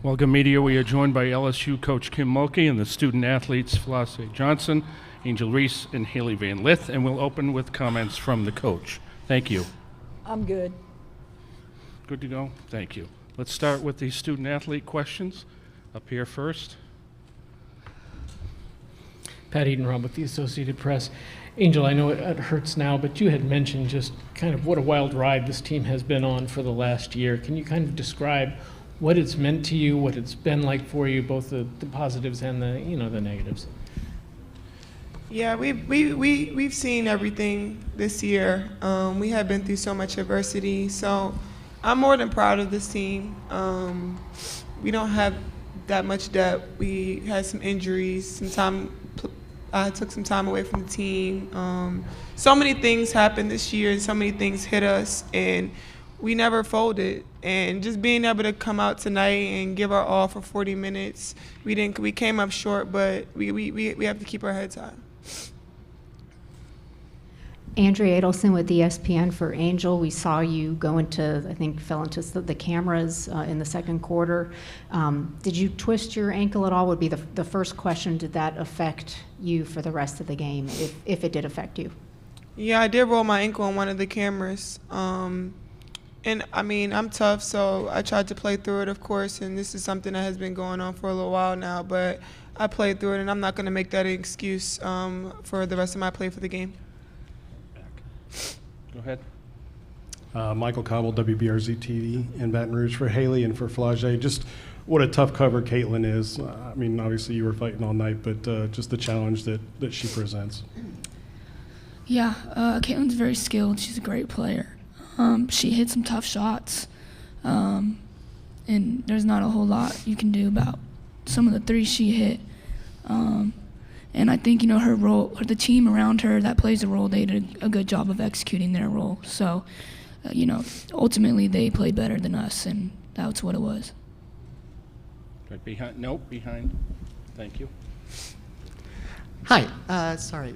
Welcome, media. We are joined by LSU coach Kim Mulkey and the student athletes Flossie Johnson, Angel Reese, and Haley Van Lith, and we'll open with comments from the coach. Thank you. I'm good. Good to go? Thank you. Let's start with the student athlete questions. Up here first. Pat Edenrob with the Associated Press. Angel, I know it hurts now, but you had mentioned just kind of what a wild ride this team has been on for the last year. Can you kind of describe what it's meant to you, what it's been like for you, both the positives and the negatives? Yeah, we've seen everything this year. We have been through so much adversity, so I'm more than proud of this team. We don't have that much depth. We had some injuries, I took some time away from the team. So many things happened this year, and so many things hit us, and we never folded. And just being able to come out tonight and give our all for 40 minutes, we came up short, but we have to keep our heads high. Andrea Adelson with ESPN for Angel. We saw you go into, I think, fell into the cameras in the second quarter. Did you twist your ankle at all? Would be the first question. Did that affect you for the rest of the game, if it did affect you? Yeah, I did roll my ankle on one of the cameras. And I mean, I'm tough, so I tried to play through it, of course, and this is something that has been going on for a little while now, but I played through it, and I'm not going to make that an excuse for the rest of my play for the game. Go ahead. Michael Cobble, WBRZ TV in Baton Rouge for Haley and for Flage. Just what a tough cover Caitlin is. I mean, obviously you were fighting all night, but just the challenge that she presents. Yeah, Caitlin's very skilled. She's a great player. She hit some tough shots, and there's not a whole lot you can do about some of the threes she hit. And I think, her role, or the team around her that plays a role, they did a good job of executing their role. So, ultimately they played better than us, and that's what it was. Right behind. Nope, behind. Thank you. Hi. Sorry.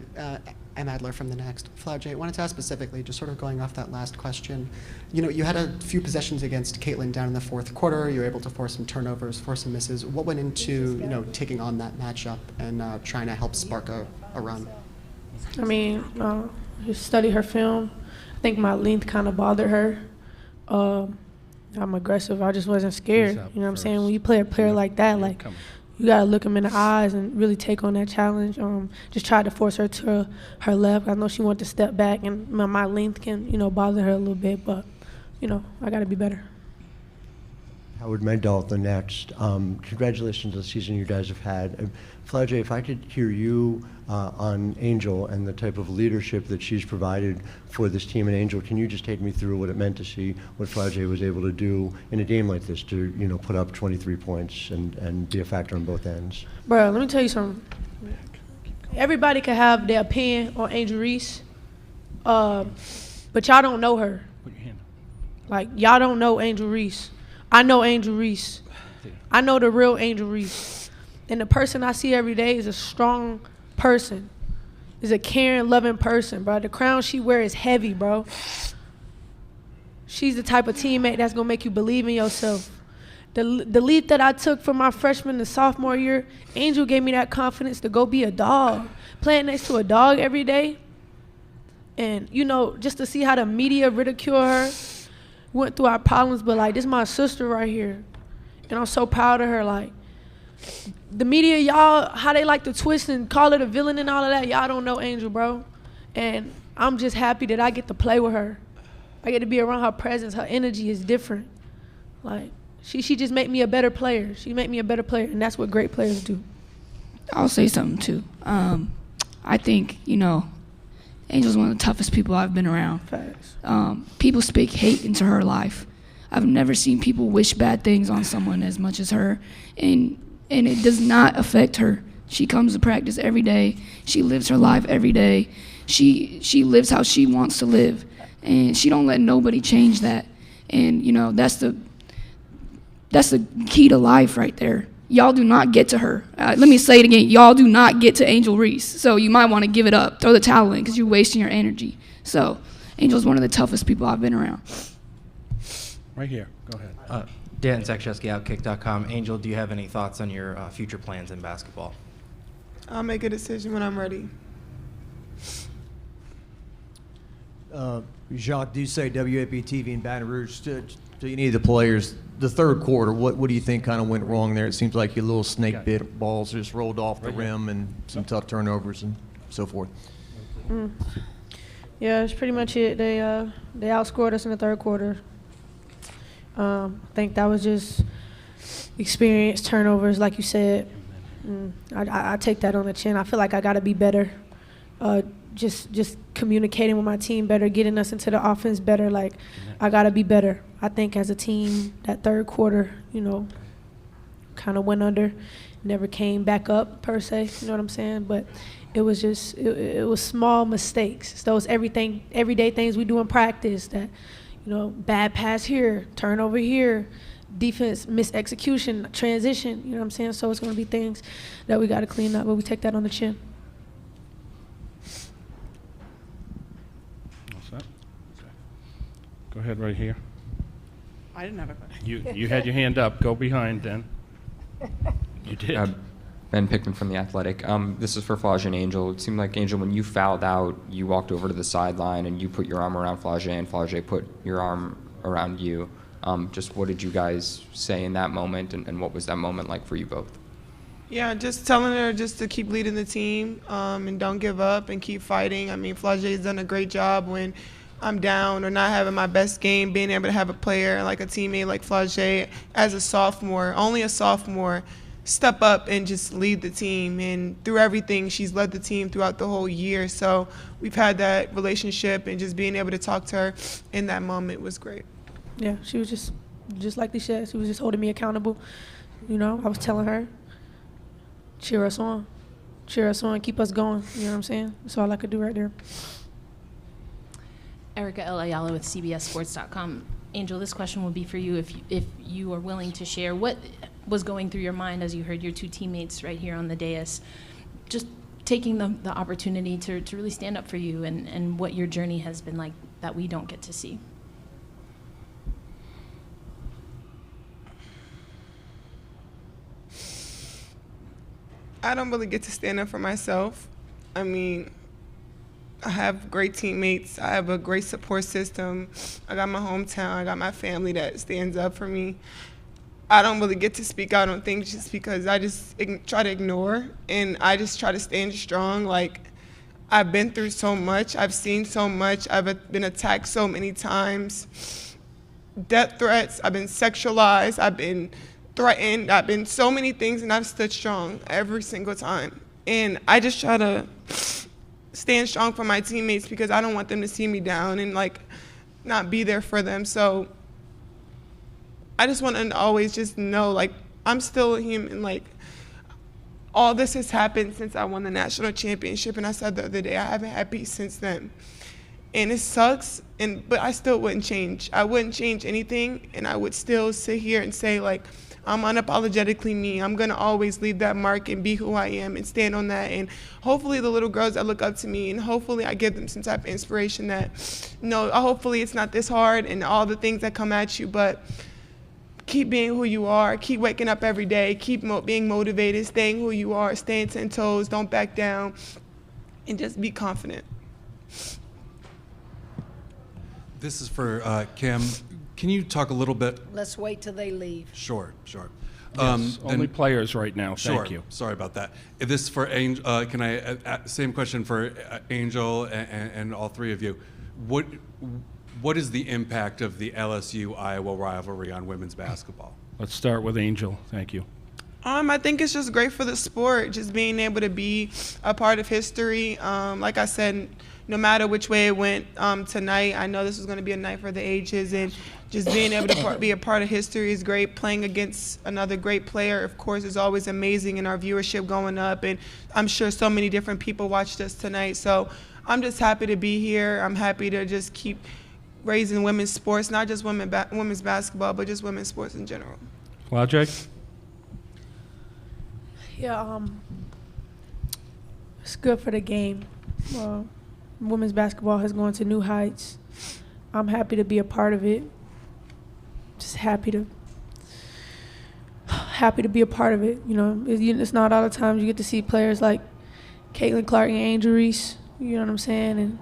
I'm Adler from The Next. Flauge, I wanted to ask specifically, just sort of going off that last question, you had a few possessions against Caitlin down in the fourth quarter. You were able to force some turnovers, force some misses. What went into, taking on that matchup and trying to help spark a run? I mean, just study her film. I think my length kind of bothered her. I'm aggressive. I just wasn't scared. You know what I'm saying? When you play a player like that, you got to look him in the eyes and really take on that challenge. Just tried to force her to her left. I know she wanted to step back, and my length can, bother her a little bit, but, I got to be better. Howard Mandel, The Next. Congratulations on the season you guys have had. Flauge, if I could hear you on Angel and the type of leadership that she's provided for this team. And Angel, can you just take me through what it meant to see what Flauge was able to do in a game like this to, put up 23 points and be a factor on both ends? Bro, let me tell you something. Everybody can have their opinion on Angel Reese, but y'all don't know her. Put your hand up. Like, y'all don't know Angel Reese. I know Angel Reese. I know the real Angel Reese. And the person I see every day is a strong person. Is a caring, loving person, bro. The crown she wears is heavy, bro. She's the type of teammate that's going to make you believe in yourself. The leap that I took from my freshman to sophomore year, Angel gave me that confidence to go be a dog. Playing next to a dog every day. And, just to see how the media ridicule her, went through our problems, but, this is my sister right here. And I'm so proud of her. The media, y'all, how they like to twist and call her the villain and all of that, y'all don't know Angel, bro. And I'm just happy that I get to play with her. I get to be around her presence. Her energy is different. She just made me a better player. She made me a better player, and that's what great players do. I'll say something, too. I think, Angel's one of the toughest people I've been around. Facts. People speak hate into her life. I've never seen people wish bad things on someone as much as her, and it does not affect her. She comes to practice every day. She lives her life every day. She lives how she wants to live, and she don't let nobody change that. And that's the key to life right there. Y'all do not get to her. Let me say it again. Y'all do not get to Angel Reese. So you might want to give it up. Throw the towel in because you're wasting your energy. So Angel's one of the toughest people I've been around. Right here. Go ahead. Dan Sekshesky, Outkick.com. Angel, do you have any thoughts on your future plans in basketball? I'll make a decision when I'm ready. Jacques, do you say WAP TV in Baton Rouge? Do you need the players? The third quarter, what do you think kind of went wrong there? It seems like your little snake bit balls just rolled off the rim and some tough turnovers and so forth. Yeah, that's pretty much it. They outscored us in the third quarter. I think that was just experience, turnovers, like you said. I take that on the chin. I feel like I got to be better. Just communicating with my team better, getting us into the offense better. Like, I got to be better. I think as a team, that third quarter, kind of went under, never came back up per se. You know what I'm saying? But it was just it was small mistakes. Those everyday things we do in practice. That bad pass here, turnover here, defense misexecution, transition. You know what I'm saying? So it's going to be things that we got to clean up, but we take that on the chin. Go ahead right here. I didn't have a question. You had your hand up. Go behind then. You did. Ben Pickman from The Athletic. This is for Flage and Angel. It seemed like, Angel, when you fouled out, you walked over to the sideline and you put your arm around Flage and Flage put your arm around you. Just what did you guys say in that moment, and what was that moment like for you both? Yeah, just telling her just to keep leading the team and don't give up and keep fighting. I mean, Flage's done a great job when I'm down or not having my best game, being able to have a player like a teammate like Flage as a sophomore, only a sophomore, step up and just lead the team. And through everything, she's led the team throughout the whole year. So we've had that relationship, and just being able to talk to her in that moment was great. Yeah, she was just like they said, she was just holding me accountable. I was telling her, cheer us on, keep us going. You know what I'm saying? That's all I could do right there. Erica L. Ayala with CBSSports.com. Angel, this question will be for you if you are willing to share. What was going through your mind as you heard your two teammates right here on the dais just taking the opportunity to really stand up for you, and what your journey has been like that we don't get to see? I don't really get to stand up for myself. I mean, I have great teammates. I have a great support system. I got my hometown. I got my family that stands up for me. I don't really get to speak out on things just because I just try to ignore, and I just try to stand strong. Like, I've been through so much. I've seen so much. I've been attacked so many times. Death threats. I've been sexualized. I've been threatened. I've been so many things, and I've stood strong every single time. And I just try to stand strong for my teammates because I don't want them to see me down and not be there for them. So I just want them to always just know I'm still a human. All this has happened since I won the national championship, and I said the other day I haven't had peace since then. And it sucks, but I still wouldn't change. I wouldn't change anything, and I would still sit here and say I'm unapologetically me. I'm going to always leave that mark and be who I am and stand on that. And hopefully the little girls that look up to me, and hopefully I give them some type of inspiration that, hopefully it's not this hard and all the things that come at you, but keep being who you are. Keep waking up every day. Keep being motivated, staying who you are, staying 10 toes, don't back down, and just be confident. This is for Kim. Can you talk a little bit? Let's wait till they leave. Sure. Yes, only players right now. Sure. Thank you. Sorry about that. If this is for Angel, can I same question for Angel and all three of you? What is the impact of the LSU Iowa rivalry on women's basketball? Let's start with Angel. Thank you. I think it's just great for the sport, just being able to be a part of history. Like I said, no matter which way it went tonight, I know this was going to be a night for the ages, and just being able to be a part of history is great. Playing against another great player, of course, is always amazing, and our viewership going up, and I'm sure so many different people watched us tonight. So I'm just happy to be here. I'm happy to just keep raising women's sports, not just women's basketball, but just women's sports in general. Flage? Yeah, it's good for the game. Women's basketball has gone to new heights. I'm happy to be a part of it. Just happy to happy to be a part of it. It's not all the times you get to see players like Caitlin Clark and Angel Reese. You know what I'm saying? And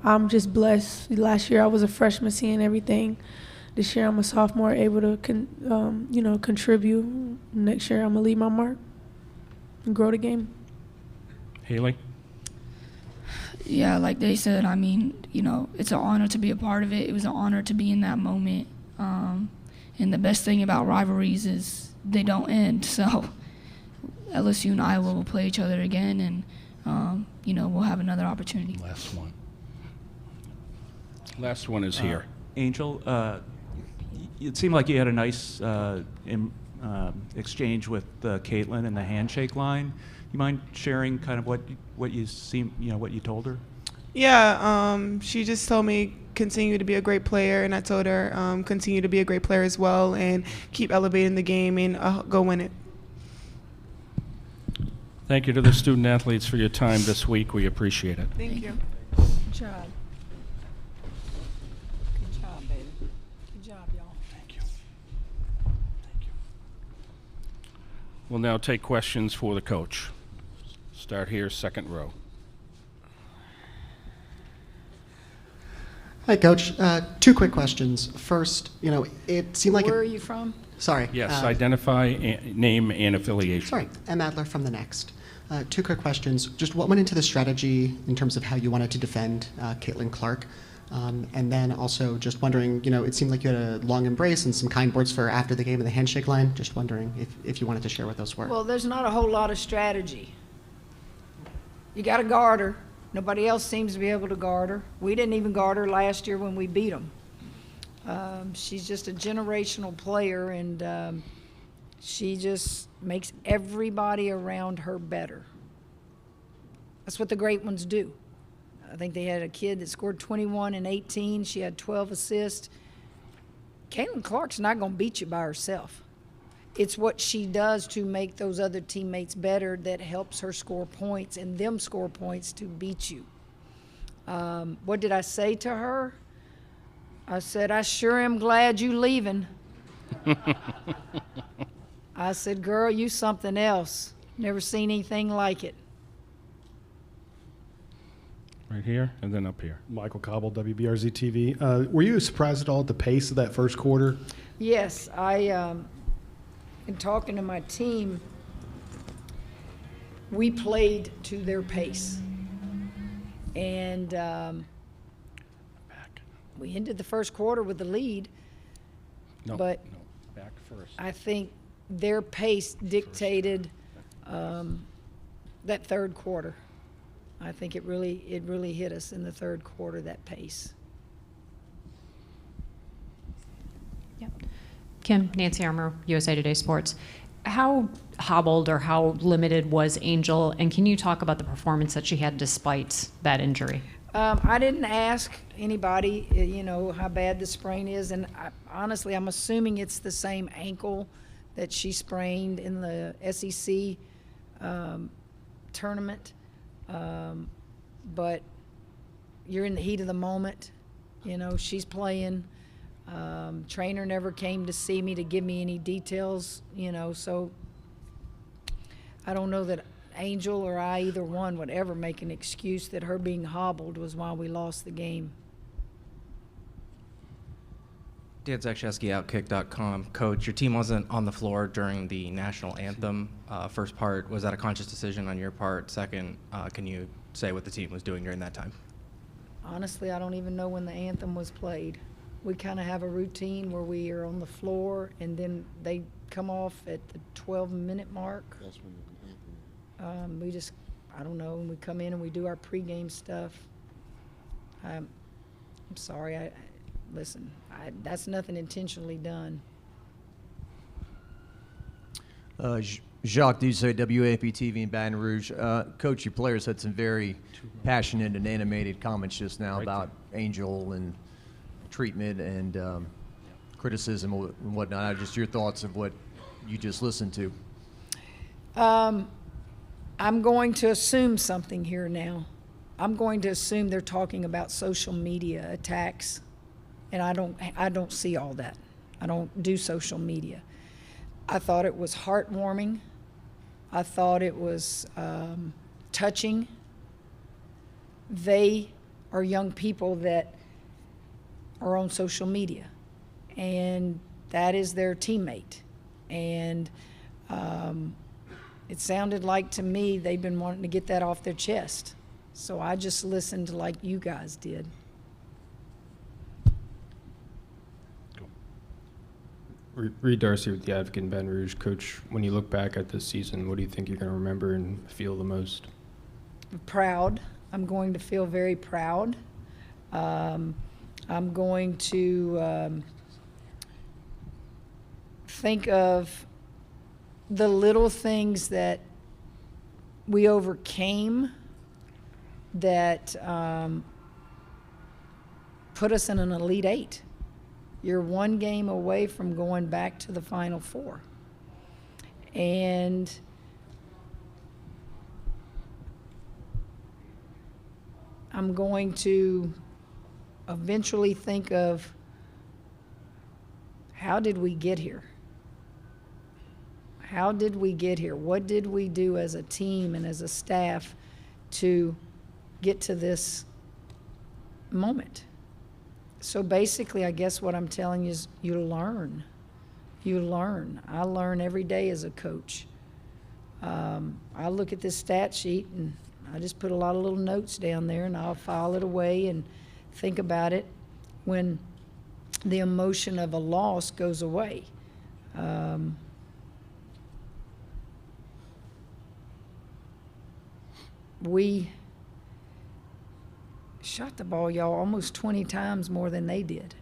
I'm just blessed. Last year I was a freshman seeing everything. This year I'm a sophomore, able to contribute. Next year I'm gonna leave my mark and grow the game. Haley? Yeah, like they said, I mean, it's an honor to be a part of it. It was an honor to be in that moment. And the best thing about rivalries is they don't end. So LSU and Iowa will play each other again, and we'll have another opportunity. Last one is here. Angel, it seemed like you had a nice exchange with Caitlin in the handshake line. You mind sharing kind of what you told her? Yeah, she just told me continue to be a great player, and I told her continue to be a great player as well, and keep elevating the game and go win it. Thank you to the student athletes for your time this week. We appreciate it. Thank you. Good job. Good job, baby. Good job, y'all. Thank you. We'll now take questions for the coach. Start here, second row. Hi, Coach. 2 quick questions. First, it seemed like... Where are you from? Sorry. Yes, identify, name, and affiliation. Sorry, M. Adler from The Next. 2 quick questions. Just what went into the strategy in terms of how you wanted to defend Caitlin Clark? And then also just wondering, it seemed like you had a long embrace and some kind words for after the game in the handshake line. Just wondering if you wanted to share what those were. Well, there's not a whole lot of strategy. You got to guard her. Nobody else seems to be able to guard her. We didn't even guard her last year when we beat them. She's just a generational player, and she just makes everybody around her better. That's what the great ones do. I think they had a kid that scored 21 and 18. She had 12 assists. Caitlin Clark's not going to beat you by herself. It's what she does to make those other teammates better that helps her score points and them score points to beat you. What did I say to her? I said, I sure am glad you leaving. I said, girl, you something else. Never seen anything like it. Right here and then up here. Michael Cobble, WBRZ TV. Were you surprised at all at the pace of that first quarter? Yes, in talking to my team, we played to their pace. And we ended the first quarter with the lead. But back first. I think their pace dictated that third quarter. I think it really hit us in the third quarter, that pace. Yep. Kim, Nancy Armour, USA Today Sports. How hobbled or how limited was Angel, and can you talk about the performance that she had despite that injury? I didn't ask anybody, how bad the sprain is, and honestly, I'm assuming it's the same ankle that she sprained in the SEC tournament. But you're in the heat of the moment. She's playing. Trainer never came to see me to give me any details, so I don't know that Angel or I, either one, would ever make an excuse that her being hobbled was why we lost the game. Dan Zakrzewski, Outkick.com. Coach, your team wasn't on the floor during the national anthem. First part, was that a conscious decision on your part? Second, can you say what the team was doing during that time? Honestly, I don't even know when the anthem was played. We kind of have a routine where we are on the floor, and then they come off at the 12-minute mark. I don't know, and we come in and we do our pregame stuff. I'm sorry, listen, that's nothing intentionally done. Jacques Dussault, WAP-TV in Baton Rouge. Coach, your players had some very passionate and animated comments just now about Angel and treatment and criticism and whatnot. Just your thoughts of what you just listened to. I'm going to assume something here now. I'm going to assume they're talking about social media attacks, and I don't see all that. I don't do social media. I thought it was heartwarming. I thought it was touching. They are young people that are on social media, and that is their teammate. And it sounded like to me they've been wanting to get that off their chest. So I just listened like you guys did. Reed Darcy with the Advocate in Baton Rouge. Coach, when you look back at this season, what do you think you're going to remember and feel the most? Proud. I'm going to feel very proud. I'm going to think of the little things that we overcame that put us in an Elite Eight. You're one game away from going back to the Final Four. And I'm going to eventually think of, how did we get here? How did we get here? What did we do as a team and as a staff to get to this moment? So basically, I guess what I'm telling you is you learn. You learn. I learn every day as a coach. I look at this stat sheet and I just put a lot of little notes down there, and I'll file it away and think about it when the emotion of a loss goes away. We shot the ball, y'all, almost 20 times more than they did.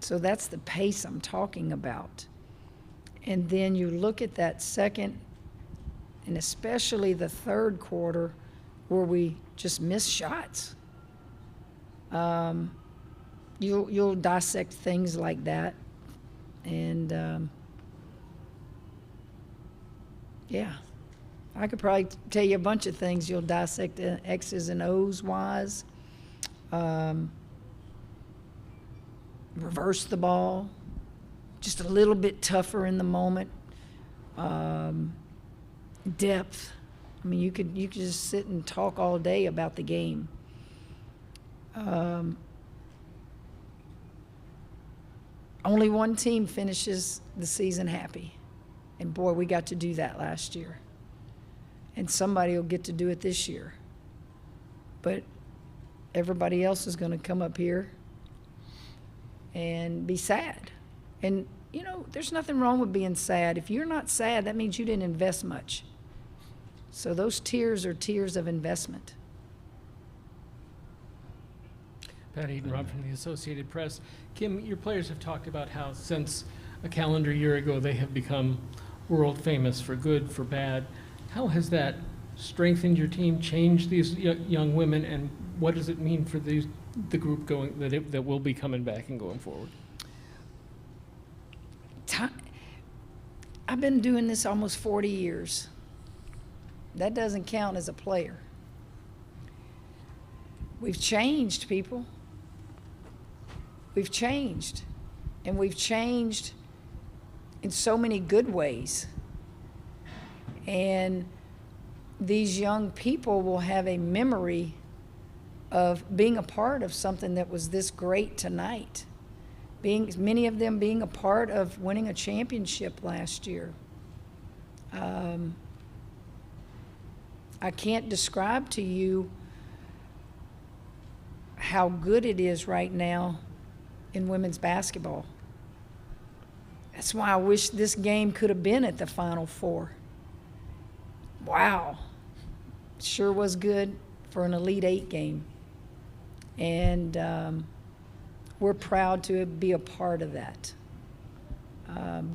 So that's the pace I'm talking about. And then you look at that second, and especially the third quarter, where we just missed shots. You'll dissect things like that, and yeah. I could probably tell you a bunch of things you'll dissect X's and O's wise. Reverse the ball, just a little bit tougher in the moment. Depth. I mean, you could just sit and talk all day about the game. Only one team finishes the season happy, and boy, we got to do that last year. And somebody will get to do it this year. But everybody else is going to come up here and be sad. And, you know, there's nothing wrong with being sad. If you're not sad, that means you didn't invest much. So those tears are tears of investment. Pat Eaton-Robb from the Associated Press. Kim, your players have talked about how since a calendar year ago they have become world famous for good, for bad. How has that strengthened your team, changed these young women, and what does it mean for the group going that will be coming back and going forward? I've been doing this almost 40 years. That doesn't count as a player. We've changed, people. We've changed. And we've changed in so many good ways. And these young people will have a memory of being a part of something that was this great tonight. Many of them being a part of winning a championship last year. I can't describe to you how good it is right now in women's basketball. That's why I wish this game could have been at the Final Four. Wow. Sure was good for an Elite Eight game. And we're proud to be a part of that.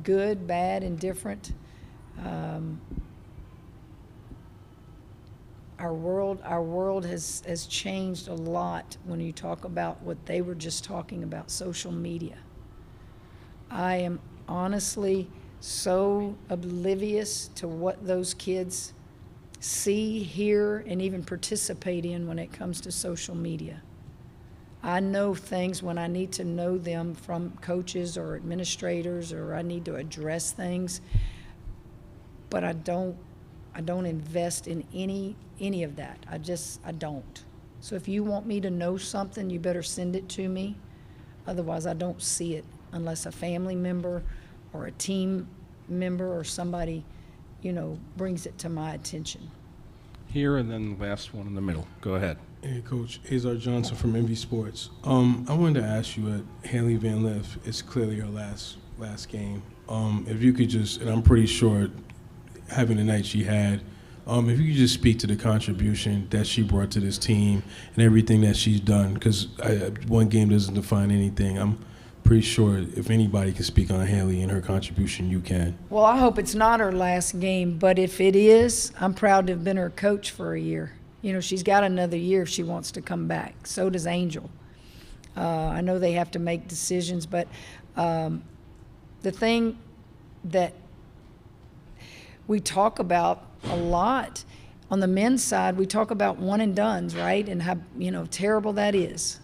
Good, bad, indifferent. Our world has changed a lot when you talk about what they were just talking about, social media. I am honestly so oblivious to what those kids see, hear, and even participate in when it comes to social media. I know things when I need to know them from coaches or administrators, or I need to address things, but I don't invest in any of that. I don't. So if you want me to know something, you better send it to me. Otherwise, I don't see it unless a family member or a team member or somebody, brings it to my attention. Here, and then the last one in the middle. Go ahead. Hey, Coach. Azar Johnson from MV Sports. I wanted to ask you, Haley Van Lith, it's clearly her last game. If you could just, and I'm pretty sure having the night she had, if you could just speak to the contribution that she brought to this team and everything that she's done, because one game doesn't define anything. I'm pretty sure if anybody can speak on Haley and her contribution, you can. Well, I hope it's not her last game, but if it is, I'm proud to have been her coach for a year. She's got another year if she wants to come back. So does Angel. I know they have to make decisions, but the thing that we talk about a lot on the men's side, we talk about one and dones, right? And how, terrible that is.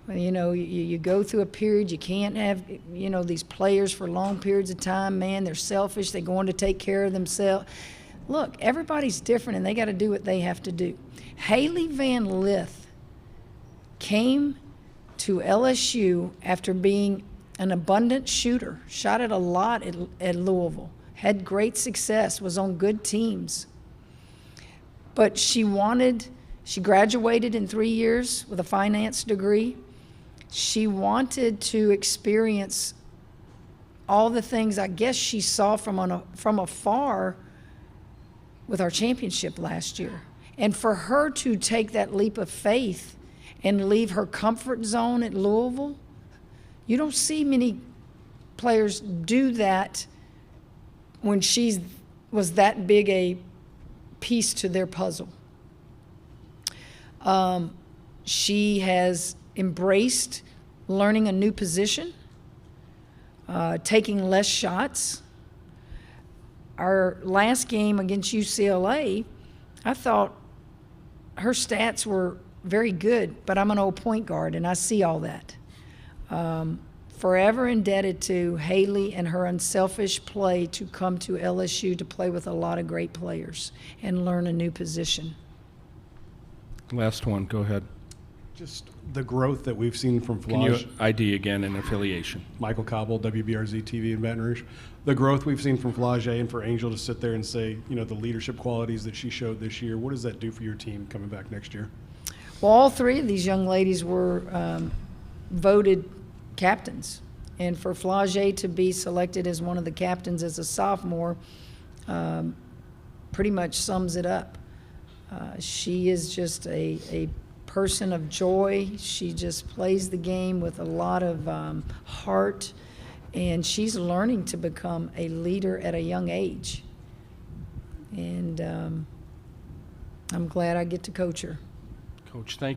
You go through a period, you can't have, these players for long periods of time. Man, they're selfish. They're going to take care of themselves. Look, everybody's different, and they got to do what they have to do. Haley Van Lith came to LSU after being an abundant shooter, shot it a lot at Louisville, had great success, was on good teams. But she graduated in 3 years with a finance degree. She wanted to experience all the things I guess she saw from afar with our championship last year. And for her to take that leap of faith and leave her comfort zone at Louisville, you don't see many players do that when she was that big a piece to their puzzle. She has embraced learning a new position, taking less shots. Our last game against UCLA, I thought her stats were very good, but I'm an old point guard, and I see all that. Forever indebted to Haley and her unselfish play to come to LSU to play with a lot of great players and learn a new position. Last one. Go ahead. Just the growth that we've seen from Can you Flage. ID again and affiliation? Michael Cobble, WBRZ TV in Baton Rouge. The growth we've seen from Flage and for Angel to sit there and say, the leadership qualities that she showed this year, what does that do for your team coming back next year? Well, all three of these young ladies were voted captains. And for Flage to be selected as one of the captains as a sophomore pretty much sums it up. She is just a person of joy. She just plays the game with a lot of heart, and she's learning to become a leader at a young age. And I'm glad I get to coach her. Coach, thank you.